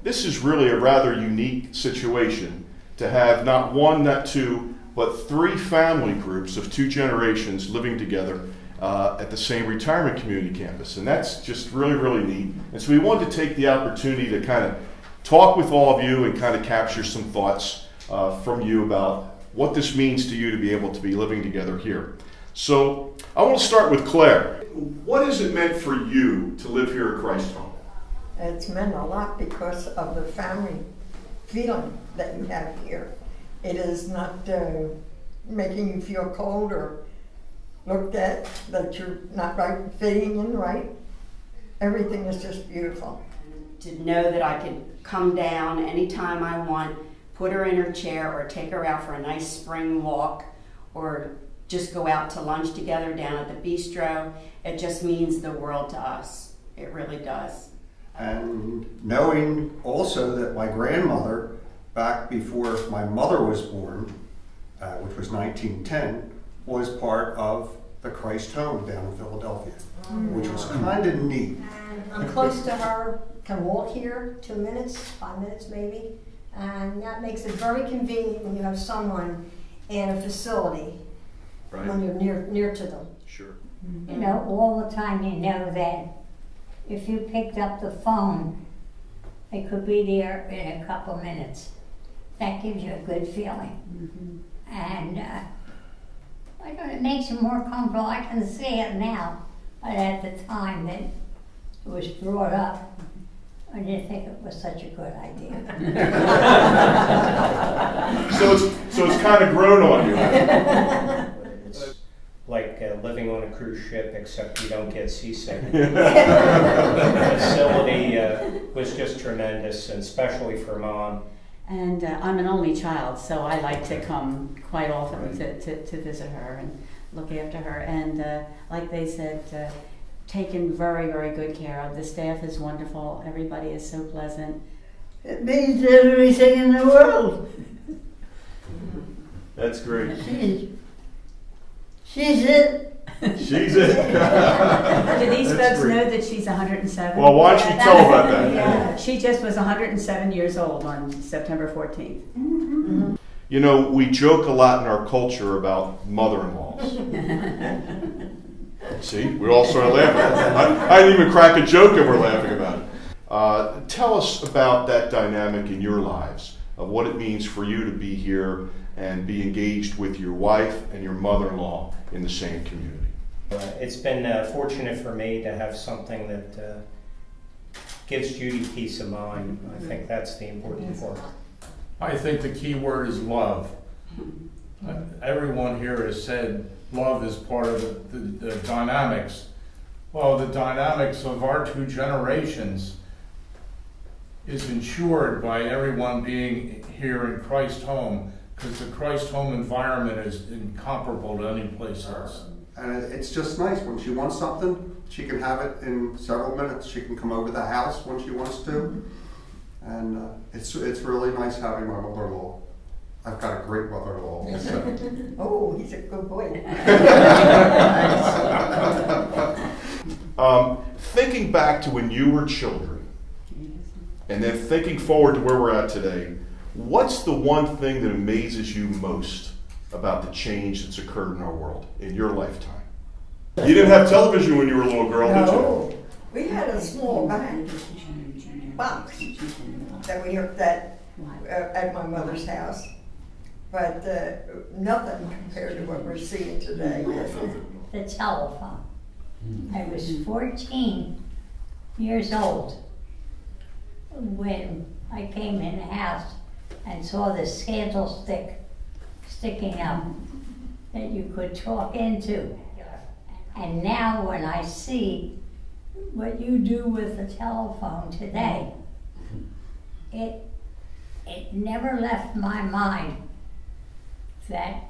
this is really a rather unique situation to have not one, not two, but three family groups of two generations living together at the same retirement community campus. And that's just really, really neat. And so we wanted to take the opportunity to kind of talk with all of you and kind of capture some thoughts from you about what this means to you to be able to be living together here. So I want to start with Claire. What has it meant for you to live here at Christ Home? It's meant a lot because of the family feeling that you have here. It is not making you feel cold or looked at that you're not right, fitting in right. Everything is just beautiful. To know that I could come down anytime I want, put her in her chair or take her out for a nice spring walk or just go out to lunch together down at the bistro, it just means the world to us. It really does. And knowing also that my grandmother, back before my mother was born, which was 1910, was part of the Christ Home down in Philadelphia, which was kind of neat. I'm close to her, can walk here 2 minutes, 5 minutes maybe, and that makes it very convenient when you have someone in a facility, Right. when you're near to them. Sure. You know, all the time you know that if you picked up the phone, it could be there in a couple minutes. That gives you a good feeling. And I don't know, it makes you more comfortable. I can see it now, but at the time that it was brought up, I didn't think it was such a good idea. So it's kind of grown on you. It's like living on a cruise ship, except you don't get seasick. Yeah. The facility was just tremendous, and especially for Mom. And I'm an only child, so I like to come quite often to visit her and look after her. And like they said, taken very, very good care of. The staff is wonderful. Everybody is so pleasant. It means everything in the world. That's great. She's it. She's it. Do these That's folks great. know that she's 107? Well, why don't you tell about that? Yeah, she just was 107 years old on September 14th. You know, we joke a lot in our culture about mother-in-laws. See, we're all sort of laughing. I didn't even crack a joke and we're laughing about it. Tell us about that dynamic in your lives, of what it means for you to be here and be engaged with your wife and your mother-in-law in the same community. It's been fortunate for me to have something that gives Judy peace of mind. I think that's the important part. I think the key word is love. Everyone here has said love is part of the dynamics. Well, the dynamics of our two generations is ensured by everyone being here in Christ Home, because the Christ Home environment is incomparable to any place else. And it's just nice. When she wants something, she can have it in several minutes. She can come over the house when she wants to. And it's really nice having my mother-in-law. I've got a great mother-in-law also. Oh, he's a good boy. Thinking back to when you were children, and then thinking forward to where we're at today, what's the one thing that amazes you most about the change that's occurred in our world in your lifetime? You didn't have television when you were a little girl, did you? No, we had a small box that we looked at my mother's house, but nothing compared to what we're seeing today. The telephone. I was 14 years old when I came in the house and saw the candlestick sticking up that you could talk into. And now when I see what you do with the telephone today, it never left my mind that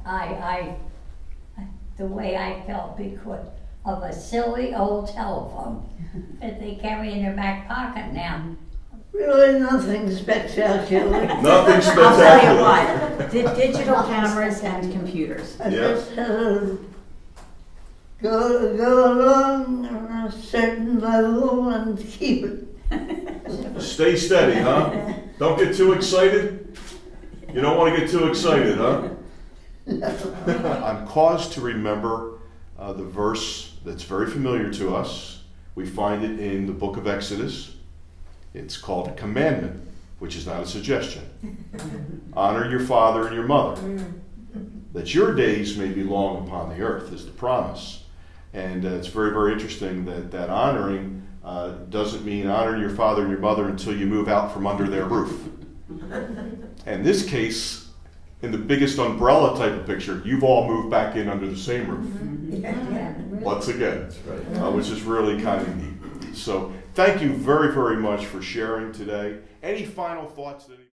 the way I felt because of a silly old telephone that they carry in their back pocket now. Really nothing spectacular. Nothing spectacular. I'll tell you what, digital cameras and computers. I Yeah. just go along on a certain level and keep it. Stay steady, huh? Don't get too excited. You don't want to get too excited, huh? I'm caused to remember the verse that's very familiar to us. We find it in the book of Exodus. It's called a commandment, which is not a suggestion. Honor your father and your mother, that your days may be long upon the earth, is the promise. And it's very, very interesting that honoring doesn't mean honoring your father and your mother until you move out from under their roof. In this case, in the biggest umbrella type of picture, you've all moved back in under the same roof. Once again, which is really kind of neat. So thank you very, very much for sharing today. Any final thoughts that